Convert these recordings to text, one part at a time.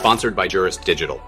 Sponsored by Juris Digital.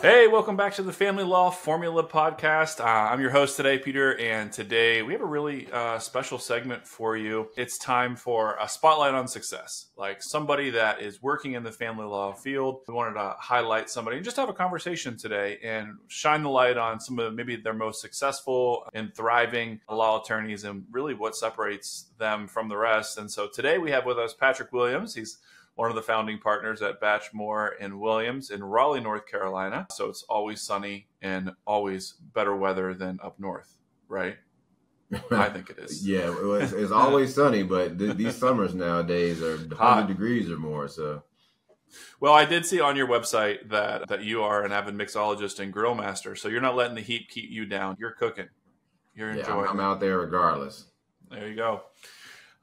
Hey, welcome back to the Family Law Formula Podcast. I'm your host today, Peter, and today we have a really special segment for you. It's time for a spotlight on success, like somebody that is working in the family law field. We wanted to highlight somebody and just have a conversation today and shine the light on some of maybe their most successful and thriving law attorneys and really what separates them from the rest. And so today we have with us Patrick Williams. He's one of the founding partners at Batch, Moore and Williams in Raleigh, North Carolina. So it's always sunny and always better weather than up north, right? I think it is. Yeah, it's always sunny, but these summers nowadays are 100 degrees or more. So, well, I did see on your website that you are an avid mixologist and grill master. So you're not letting the heat keep you down. You're cooking. You're enjoying. I'm out there regardless. There you go.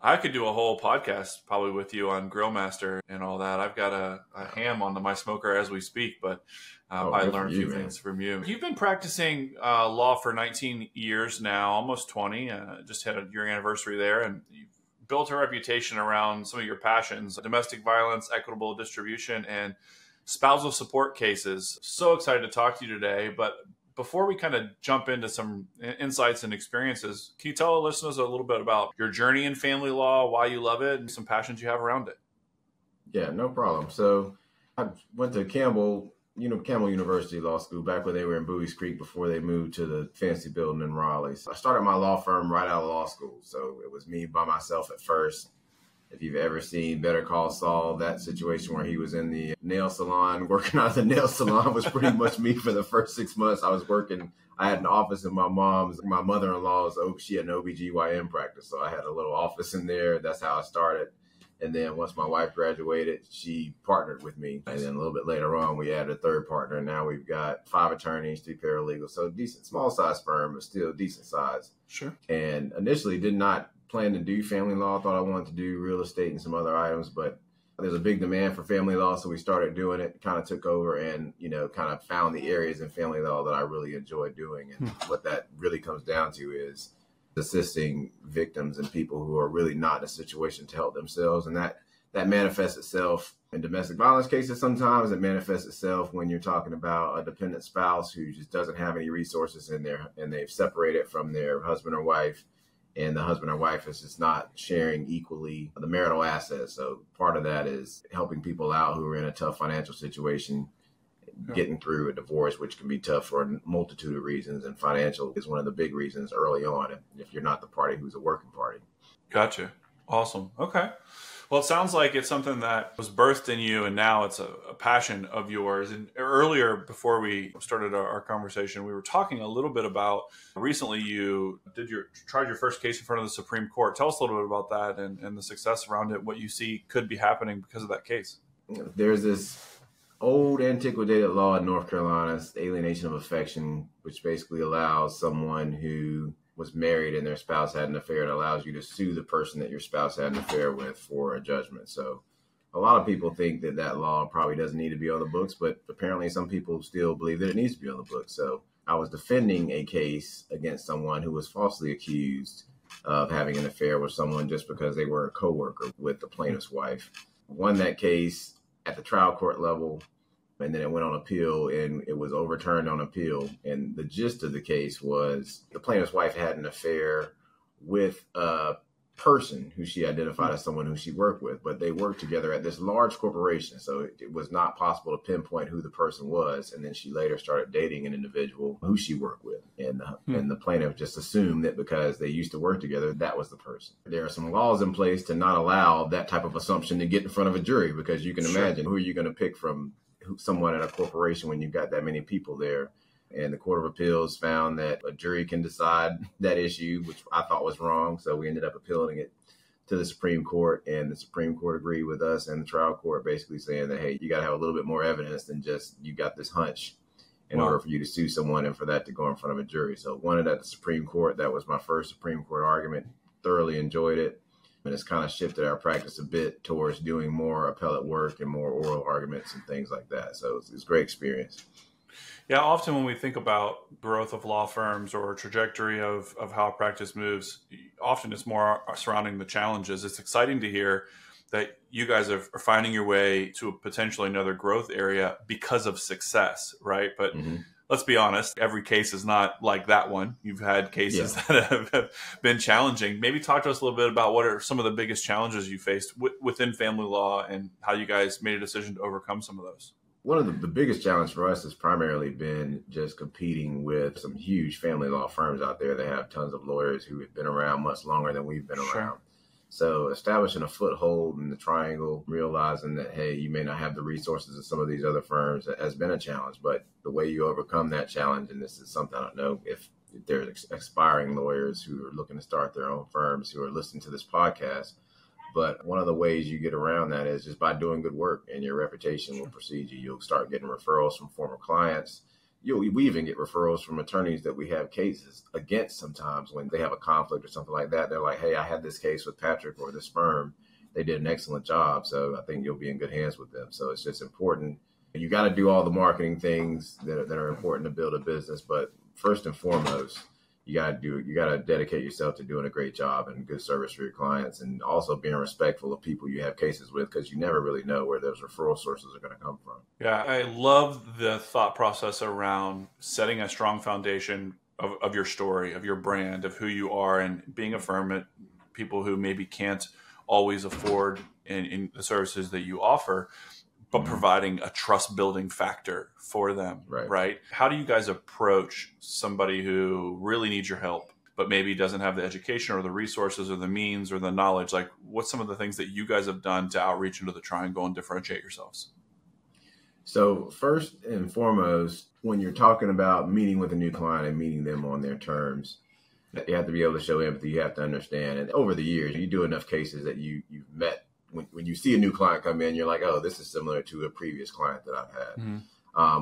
I could do a whole podcast probably with you on Grill Master and all that. I've got a ham on my smoker as we speak, but I learned a few things from you. You've been practicing law for 19 years now, almost 20. Just had your anniversary there, and you've built a reputation around some of your passions: domestic violence, equitable distribution, and spousal support cases. So excited to talk to you today, but before we kind of jump into some insights and experiences, can you tell our listeners a little bit about your journey in family law, why you love it, and some passions you have around it? Yeah, no problem. So I went to Campbell University Law School back when they were in Bowie's Creek before they moved to the fancy building in Raleigh. So I started my law firm right out of law school. So it was me by myself at first. If you've ever seen Better Call Saul, that situation where he was in the nail salon, working out of the nail salon was pretty much me for the first 6 months. I had an office in my mother-in-law's, she had an OBGYN practice. So I had a little office in there. That's how I started. And then once my wife graduated, she partnered with me. And then a little bit later on, we added a third partner. And now we've got 5 attorneys, 3 paralegals. So decent, small size firm, but still decent size. Sure. And initially did not plan to do family law. Thought I wanted to do real estate and some other items, but there's a big demand for family law. So we started doing it, kind of took over and, kind of found the areas in family law that I really enjoy doing. And what that really comes down to is assisting victims and people who are really not in a situation to help themselves. And that manifests itself in domestic violence cases. Sometimes it manifests itself when you're talking about a dependent spouse who just doesn't have any resources in there and they've separated from their husband or wife. And the husband or wife is just not sharing equally the marital assets. So part of that is helping people out who are in a tough financial situation, getting through a divorce, which can be tough for a multitude of reasons. And financial is one of the big reasons early on if you're not the party who's a working party. Gotcha. Awesome. Okay. Well, it sounds like it's something that was birthed in you, and now it's a passion of yours. And earlier, before we started our conversation, we were talking a little bit about recently you tried your first case in front of the Supreme Court. Tell us a little bit about that and the success around it, what you see could be happening because of that case. There's this old antiquated law in North Carolina, it's alienation of affection, which basically allows someone who was married and their spouse had an affair. It allows you to sue the person that your spouse had an affair with for a judgment. So a lot of people think that law probably doesn't need to be on the books, but apparently some people still believe that it needs to be on the books. So I was defending a case against someone who was falsely accused of having an affair with someone just because they were a coworker with the plaintiff's wife. Won that case at the trial court level. And then it went on appeal and it was overturned on appeal. And the gist of the case was the plaintiff's wife had an affair with a person who she identified as someone who she worked with, but they worked together at this large corporation. So it was not possible to pinpoint who the person was. And then she later started dating an individual who she worked with. And the plaintiff just assumed that because they used to work together, that was the person. There are some laws in place to not allow that type of assumption to get in front of a jury, because you can imagine who are you going to pick from someone at a corporation when you've got that many people there. And the Court of Appeals found that a jury can decide that issue, which I thought was wrong. So we ended up appealing it to the Supreme Court, and the Supreme Court agreed with us and the trial court, basically saying that, hey, you got to have a little bit more evidence than just you got this hunch in order for you to sue someone and for that to go in front of a jury. So won it at the Supreme Court. That was my first Supreme Court argument. Thoroughly enjoyed it. And it's kind of shifted our practice a bit towards doing more appellate work and more oral arguments and things like that. So it's a great experience. Yeah, often when we think about growth of law firms or trajectory of how practice moves, often it's more surrounding the challenges. It's exciting to hear that you guys are finding your way to potentially another growth area because of success, right? But let's be honest, every case is not like that one. You've had cases that have been challenging. Maybe talk to us a little bit about what are some of the biggest challenges you faced within family law and how you guys made a decision to overcome some of those. One of the biggest challenge for us has primarily been just competing with some huge family law firms out there that have tons of lawyers who have been around much longer than we've been around. So establishing a foothold in the triangle, realizing that, hey, you may not have the resources of some of these other firms has been a challenge. But the way you overcome that challenge, and this is something I don't know if there's aspiring lawyers who are looking to start their own firms who are listening to this podcast, but one of the ways you get around that is just by doing good work, and your reputation will precede you. You'll start getting referrals from former clients. We even get referrals from attorneys that we have cases against sometimes when they have a conflict or something like that. They're like, hey, I had this case with Patrick or this firm. They did an excellent job. So I think you'll be in good hands with them. So it's just important. You got to do all the marketing things that are important to build a business. But first and foremost, you got to dedicate yourself to doing a great job and good service for your clients, and also being respectful of people you have cases with, because you never really know where those referral sources are going to come from. Yeah, I love the thought process around setting a strong foundation of your story, of your brand, of who you are, and being a firm at people who maybe can't always afford in the services that you offer, but providing a trust building factor for them, right? How do you guys approach somebody who really needs your help, but maybe doesn't have the education or the resources or the means or the knowledge? Like, what's some of the things that you guys have done to outreach into the triangle and differentiate yourselves? So first and foremost, when you're talking about meeting with a new client and meeting them on their terms, you have to be able to show empathy. You have to understand. And over the years, you do enough cases that you've met. When you see a new client come in, you're like, oh, this is similar to a previous client that I've had.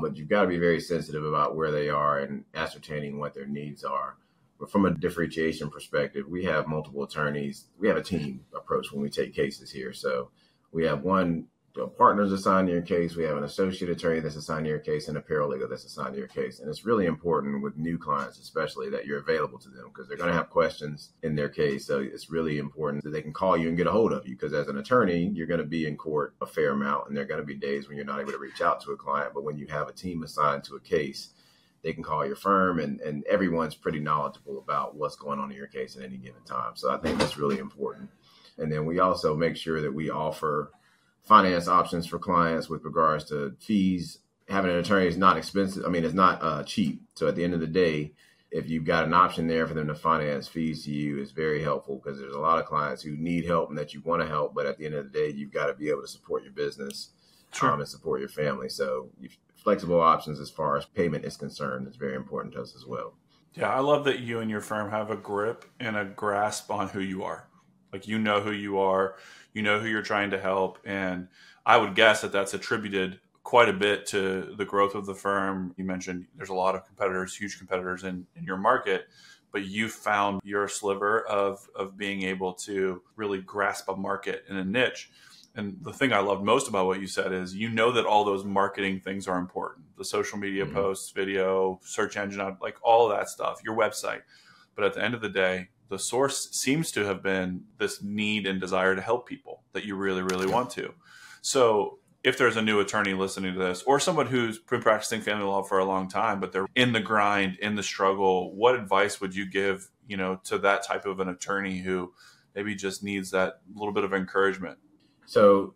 But you've got to be very sensitive about where they are and ascertaining what their needs are. But from a differentiation perspective, we have multiple attorneys. We have a team approach when we take cases here. So we have one partner's assigned to your case. We have an associate attorney that's assigned to your case, and a paralegal that's assigned to your case. And it's really important with new clients, especially, that you're available to them, because they're going to have questions in their case. So it's really important that they can call you and get a hold of you, because as an attorney, you're going to be in court a fair amount, and there are going to be days when you're not able to reach out to a client. But when you have a team assigned to a case, they can call your firm, and everyone's pretty knowledgeable about what's going on in your case at any given time. So I think that's really important. And then we also make sure that we offer finance options for clients with regards to fees. Having an attorney is not expensive. I mean, it's not cheap. So at the end of the day, if you've got an option there for them to finance fees to you, it's very helpful, because there's a lot of clients who need help and that you want to help. But at the end of the day, you've got to be able to support your business and support your family. So flexible options as far as payment is concerned is very important to us as well. Yeah, I love that you and your firm have a grip and a grasp on who you are. Like, you know who you are, you know who you're trying to help. And I would guess that that's attributed quite a bit to the growth of the firm. You mentioned there's a lot of competitors, huge competitors in your market, but you found your sliver of being able to really grasp a market in a niche. And the thing I loved most about what you said is, you know that all those marketing things are important. The social media posts, video, search engine, like all of that stuff, your website. But at the end of the day, the source seems to have been this need and desire to help people that you really, really want to. So if there's a new attorney listening to this, or someone who's been practicing family law for a long time, but they're in the grind, in the struggle, what advice would you give, to that type of an attorney who maybe just needs that little bit of encouragement? So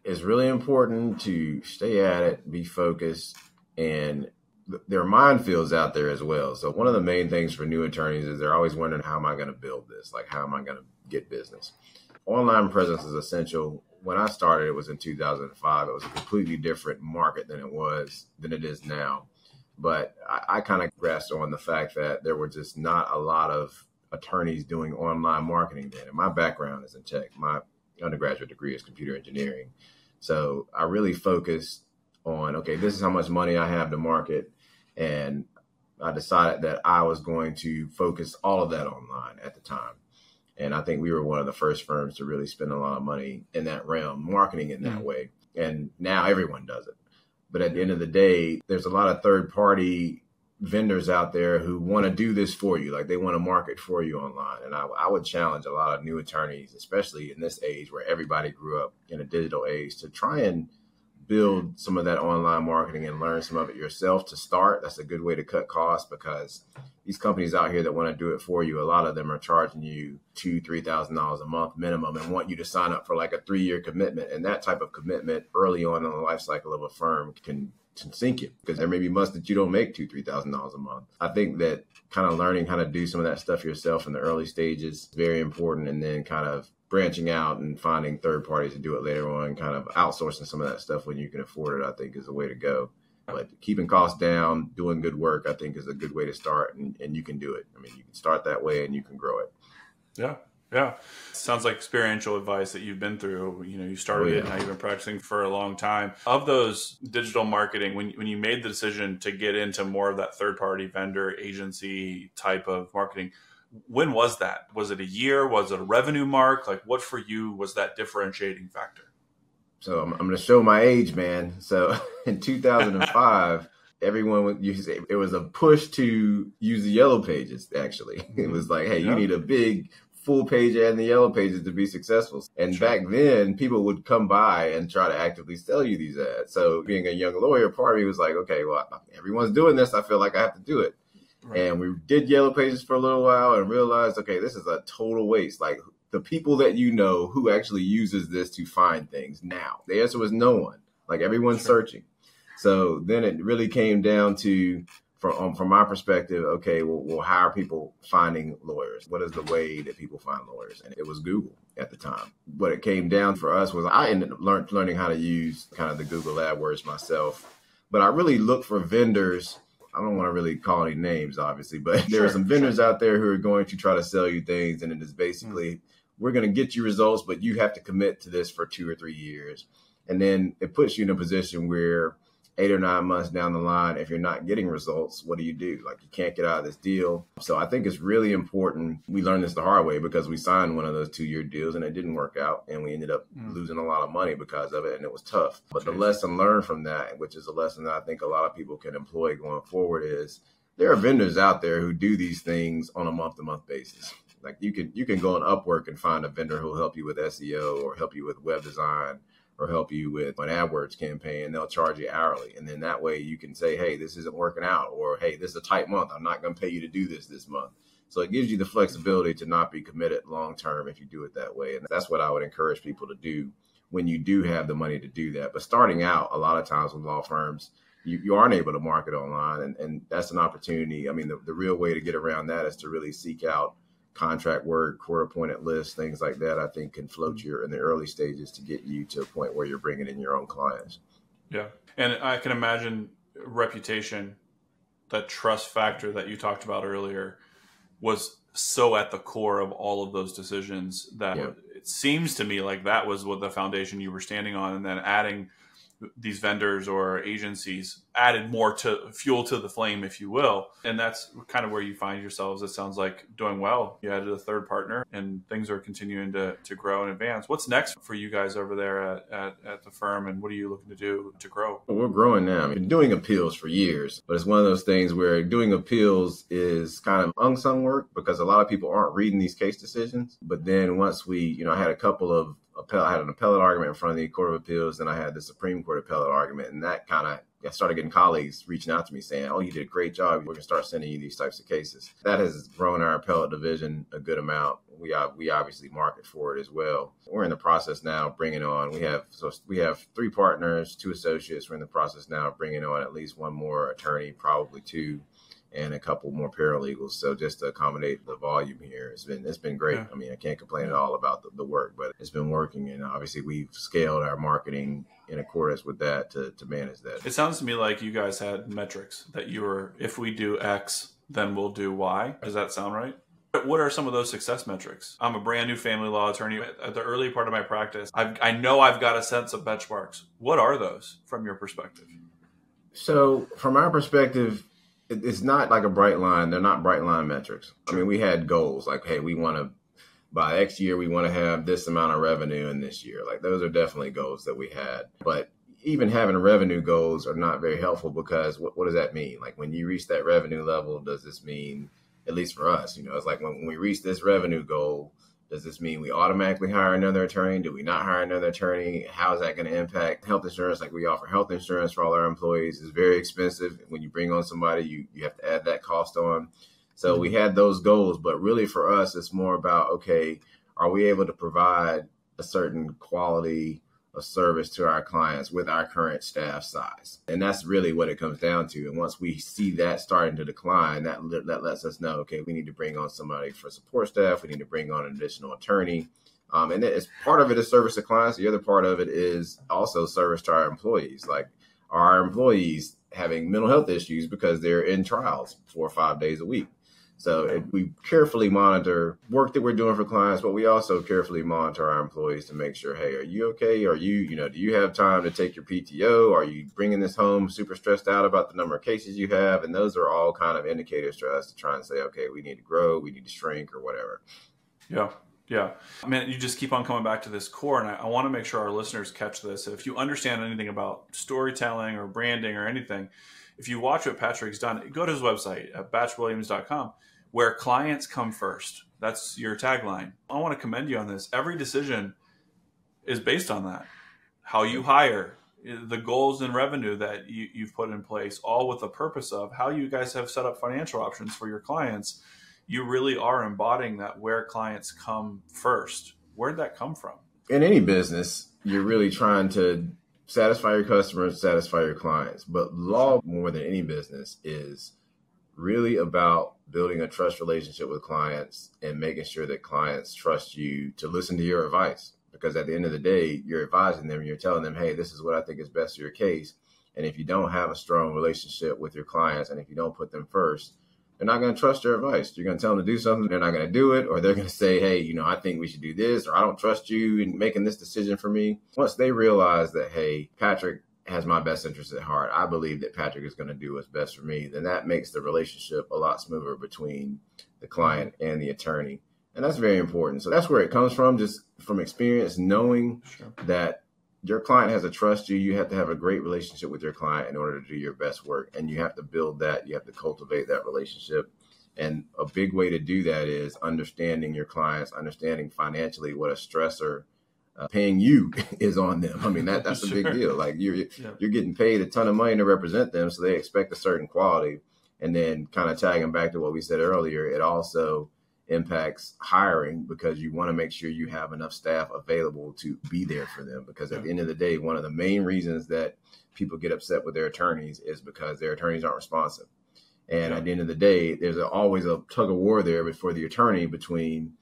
it's really important to stay at it, be focused, and there are minefields out there as well. So one of the main things for new attorneys is they're always wondering, how am I going to build this? Like, how am I going to get business? Online presence is essential. When I started, it was in 2005. It was a completely different market than it is now. But I kind of grasped on the fact that there were just not a lot of attorneys doing online marketing then. And my background is in tech. My undergraduate degree is computer engineering. So I really focused on, okay, this is how much money I have to market. And I decided that I was going to focus all of that online at the time. And I think we were one of the first firms to really spend a lot of money in that realm, marketing in that way. And now everyone does it. But at the end of the day, there's a lot of third-party vendors out there who want to do this for you. Like they want to market for you online. And I would challenge a lot of new attorneys, especially in this age where everybody grew up in a digital age, to try and build some of that online marketing and learn some of it yourself to start. That's a good way to cut costs, because these companies out here that want to do it for you, a lot of them are charging you $2,000-$3,000 a month minimum and want you to sign up for like a 3-year commitment. And that type of commitment early on in the life cycle of a firm can sink you, because there may be months that you don't make $2,000-$3,000 a month. I think that kind of learning how to do some of that stuff yourself in the early stages is very important, and then kind of branching out and finding third parties to do it later on, kind of outsourcing some of that stuff when you can afford it, I think is the way to go. But keeping costs down, doing good work, I think is a good way to start, and you can do it. I mean, you can start that way and you can grow it. Yeah. Yeah. Sounds like experiential advice that you've been through. You know, you started it, now you've been practicing for a long time. Of those digital marketing, when you made the decision to get into more of that third-party vendor agency type of marketing, when was that? Was it a year? Was it a revenue mark? Like, what for you was that differentiating factor? So I'm going to show my age, man. So in 2005, everyone would use it was a push to use the yellow pages. Actually, it was like, hey, you need a big full page ad in the yellow pages to be successful. And back then, people would come by and try to actively sell you these ads. So being a young lawyer, part of me was like, okay, well, everyone's doing this. I feel like I have to do it. Right. And we did yellow pages for a little while and realized, okay, this is a total waste. Like, the people that you know who actually uses this to find things now, the answer was no one. Like, everyone's searching. So then it really came down to, from my perspective, okay, well, how are people finding lawyers? What is the way that people find lawyers? And it was Google at the time. What it came down for us was I ended up learning how to use kind of the Google AdWords myself. But I really look for vendors. I don't want to really call any names, obviously, but there are some vendors out there who are going to try to sell you things. And it is basically, we're going to get you results, but you have to commit to this for 2 or 3 years. And then it puts you in a position where 8 or 9 months down the line, if you're not getting results, what do? Like, you can't get out of this deal. So I think it's really important. We learned this the hard way because we signed one of those 2-year deals and it didn't work out. And we ended up losing a lot of money because of it. And it was tough. But the lesson learned from that, which is a lesson that I think a lot of people can employ going forward, is there are vendors out there who do these things on a month-to-month basis. Like, you can go on Upwork and find a vendor who'll help you with SEO or help you with web design or help you with an AdWords campaign. They'll charge you hourly. And then that way you can say, hey, this isn't working out, or hey, this is a tight month. I'm not going to pay you to do this month. So it gives you the flexibility to not be committed long term if you do it that way. And that's what I would encourage people to do when you do have the money to do that. But starting out, a lot of times with law firms, you aren't able to market online. And that's an opportunity. I mean, the real way to get around that is to really seek out contract work, court-appointed lists, things like that, I think can float you in the early stages to get you to a point where you're bringing in your own clients. Yeah. And I can imagine reputation, that trust factor that you talked about earlier, was so at the core of all of those decisions that it seems to me like that was what the foundation you were standing on. And then adding these vendors or agencies added more to fuel to the flame, if you will. And that's kind of where you find yourselves. It sounds like doing well. You added a third partner and things are continuing to grow and advance. What's next for you guys over there at the firm? And what are you looking to do to grow? Well, we're growing now. I've been doing appeals for years, but it's one of those things where doing appeals is kind of unsung work because a lot of people aren't reading these case decisions. But then once I had a couple of I had an appellate argument in front of the Court of Appeals, and I had the Supreme Court appellate argument, and that kind of, I started getting colleagues reaching out to me saying, oh, you did a great job. We're going to start sending you these types of cases. That has grown our appellate division a good amount. We obviously market for it as well. We're in the process now of bringing on, we have 3 partners, 2 associates. We're in the process now of bringing on at least 1 more attorney, probably 2, and a couple more paralegals. So just to accommodate the volume here, it's been great. Yeah. I mean, I can't complain at all about the work, but it's been working. And obviously we've scaled our marketing in accordance with that to manage that. It sounds to me like you guys had metrics that if we do X, then we'll do Y. Does that sound right? What are some of those success metrics? I'm a brand new family law attorney. At the early part of my practice, I know I've got a sense of benchmarks. What are those from your perspective? So from our perspective, it's not like a bright line. They're not bright line metrics. I mean, we had goals like, hey, we want to, by X year, we want to have this amount of revenue in this year. Like, those are definitely goals that we had. But even having revenue goals are not very helpful, because what does that mean? Like, when you reach that revenue level, does this mean, at least for us, it's like when we reach this revenue goal, does this mean we automatically hire another attorney? Do we not hire another attorney? How is that going to impact health insurance? Like, we offer health insurance for all our employees. It's very expensive. When you bring on somebody, you have to add that cost on. So we had those goals, but really for us, it's more about, okay, are we able to provide a certain quality of service to our clients with our current staff size? And that's really what it comes down to. And once we see that starting to decline, that lets us know, okay, we need to bring on somebody for support staff. We need to bring on an additional attorney. And it's part of it is service to clients. The other part of it is also service to our employees. Like, are our employees having mental health issues because they're in trials 4 or 5 days a week? So we carefully monitor work that we're doing for clients, but we also carefully monitor our employees to make sure, hey, are you okay? Are you, do you have time to take your PTO? Are you bringing this home super stressed out about the number of cases you have? And those are all kind of indicators to us to try and say, okay, we need to grow, we need to shrink, or whatever. Yeah. Yeah. I mean, you just keep on coming back to this core, and I want to make sure our listeners catch this. If you understand anything about storytelling or branding or anything, if you watch what Patrick's done, go to his website at batchwilliams.com, where clients come first. That's your tagline. I want to commend you on this. Every decision is based on that. How you hire, the goals and revenue that you've put in place, all with the purpose of how you guys have set up financial options for your clients. You really are embodying that, where clients come first. Where'd that come from? In any business, you're really trying to satisfy your customers, satisfy your clients. But law, more than any business, is really about building a trust relationship with clients and making sure that clients trust you to listen to your advice. Because at the end of the day, you're advising them, you're telling them, hey, this is what I think is best for your case. And if you don't have a strong relationship with your clients, and if you don't put them first, they're not going to trust your advice. You're going to tell them to do something, they're not going to do it, or they're going to say, hey, I think we should do this, or I don't trust you in making this decision for me. Once they realize that, hey, Patrick has my best interest at heart, I believe that Patrick is going to do what's best for me, then that makes the relationship a lot smoother between the client and the attorney. And that's very important. So that's where it comes from, just from experience, knowing that your client has to trust you. You have to have a great relationship with your client in order to do your best work. And you have to build that. You have to cultivate that relationship. And a big way to do that is understanding your clients, understanding financially what a stressor paying you is on them. I mean, that's a big deal. Like, you're getting paid a ton of money to represent them, so they expect a certain quality. And then, kind of tagging back to what we said earlier, it also impacts hiring, because you want to make sure you have enough staff available to be there for them. Because at the end of the day, one of the main reasons that people get upset with their attorneys is because their attorneys aren't responsive. And at the end of the day, there's always a tug of war there before the attorney between,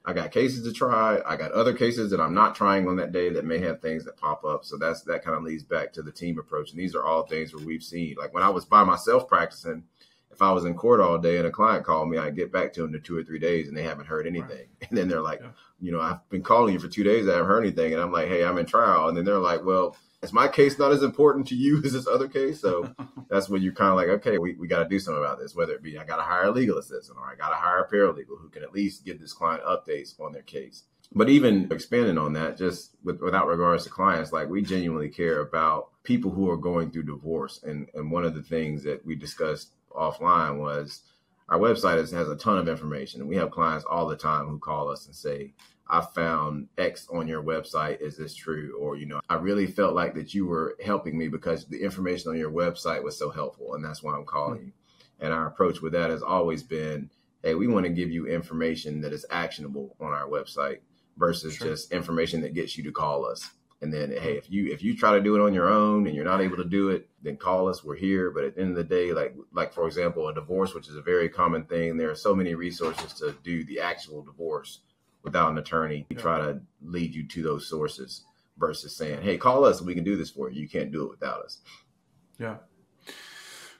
I got cases to try, I got other cases that I'm not trying on that day that may have things that pop up. So that kind of leads back to the team approach. And these are all things where we've seen, like when I was by myself practicing, if I was in court all day and a client called me, I'd get back to them in 2 or 3 days and they haven't heard anything. Right. And then they're like, I've been calling you for 2 days, I haven't heard anything. And I'm like, hey, I'm in trial. And then they're like, well, is my case not as important to you as this other case? So that's when you're kind of like, okay, we got to do something about this, whether it be I got to hire a legal assistant or I got to hire a paralegal who can at least give this client updates on their case. But even expanding on that, just without regards to clients, like, we genuinely care about people who are going through divorce. And one of the things that we discussed offline was our website has a ton of information. And we have clients all the time who call us and say, I found X on your website. Is this true? Or, I really felt like that you were helping me because the information on your website was so helpful. And that's why I'm calling you. And our approach with that has always been, hey, we want to give you information that is actionable on our website versus just information that gets you to call us. And then, hey, if you try to do it on your own and you're not able to do it, then call us. We're here. But at the end of the day, like for example, a divorce, which is a very common thing, there are so many resources to do the actual divorce without an attorney. We try to lead you to those sources versus saying, hey, call us and we can do this for you. You can't do it without us. Yeah.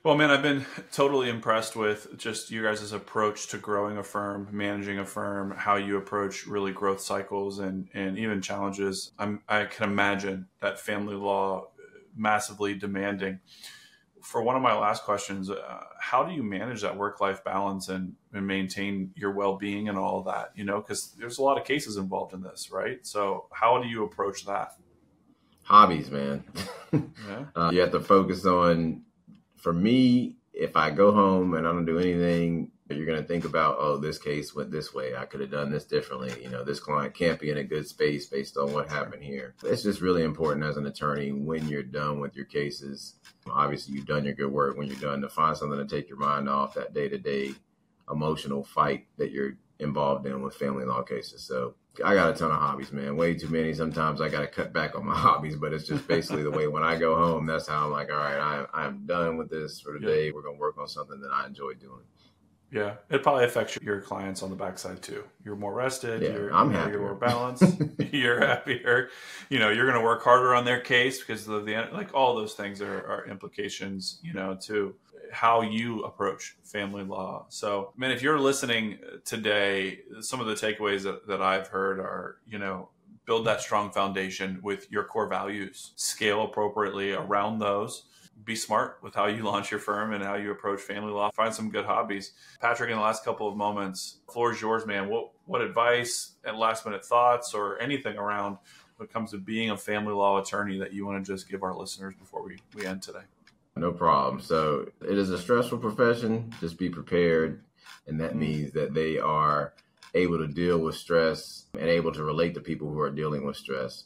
Well, man, I've been totally impressed with just you guys' approach to growing a firm, managing a firm, how you approach really growth cycles and even challenges. I can imagine that family law massively demanding. For one of my last questions, how do you manage that work-life balance and maintain your well-being and all of that? Because there's a lot of cases involved in this, right? So how do you approach that? Hobbies, man. Yeah. You have to focus on, for me, if I go home and I don't do anything, you're going to think about, oh, this case went this way. I could have done this differently. This client can't be in a good space based on what happened here. It's just really important as an attorney when you're done with your cases. Obviously, you've done your good work. When you're done, to find something to take your mind off that day-to-day emotional fight that you're involved in with family law cases. So I got a ton of hobbies, man. Way too many. Sometimes I got to cut back on my hobbies, but it's just basically the way when I go home, that's how I'm like, all right, I'm done with this for the day. We're going to work on something that I enjoy doing. Yeah, it probably affects your clients on the backside too. You're more rested. Yeah, I'm happier. You're more balanced. You're happier. You're going to work harder on their case because of like all those things are implications, to how you approach family law. So, man, if you're listening today, some of the takeaways that I've heard are, build that strong foundation with your core values, scale appropriately around those. Be smart with how you launch your firm and how you approach family law. Find some good hobbies. Patrick, in the last couple of moments, the floor is yours, man. What advice and last minute thoughts or anything around when it comes to being a family law attorney that you want to just give our listeners before we end today? No problem. So it is a stressful profession. Just be prepared. And that means that they are able to deal with stress and able to relate to people who are dealing with stress.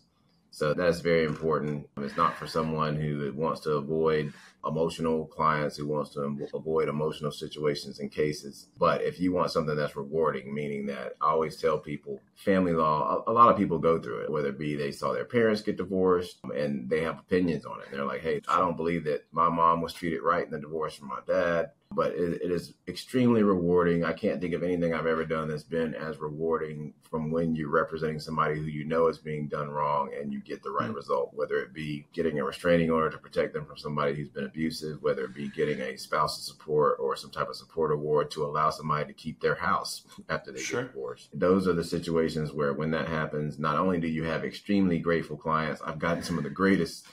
So that's very important. It's not for someone who wants to avoid emotional clients, who wants to avoid emotional situations and cases. But if you want something that's rewarding, meaning that I always tell people, family law, a lot of people go through it, whether it be they saw their parents get divorced and they have opinions on it. They're like, hey, I don't believe that my mom was treated right in the divorce from my dad. But it is extremely rewarding. I can't think of anything I've ever done that's been as rewarding from when you're representing somebody who you know is being done wrong and you get the right result, whether it be getting a restraining order to protect them from somebody who's been abusive, whether it be getting a spousal support or some type of support award to allow somebody to keep their house after they get divorced. Those are the situations where when that happens, not only do you have extremely grateful clients, I've gotten some of the greatest,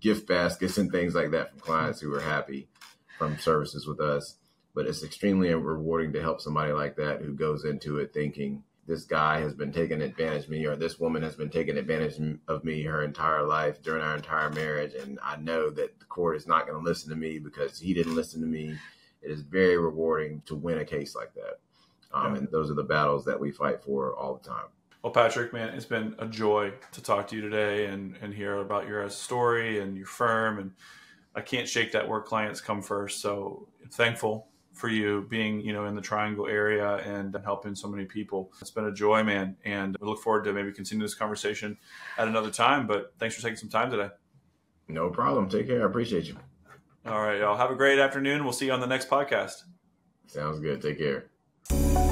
gift baskets and things like that from clients who are happy from services with us, but it's extremely rewarding to help somebody like that who goes into it thinking this guy has been taking advantage of me or this woman has been taking advantage of me her entire life during our entire marriage. And I know that the court is not going to listen to me because he didn't listen to me. It is very rewarding to win a case like that. And those are the battles that we fight for all the time. Well, Patrick, man, it's been a joy to talk to you today and hear about your story and your firm. And I can't shake that where clients come first. So thankful for you being, in the Triangle area and helping so many people. It's been a joy, man. And we look forward to maybe continue this conversation at another time. But thanks for taking some time today. No problem. Take care. I appreciate you. All right, y'all. Have a great afternoon. We'll see you on the next podcast. Sounds good. Take care.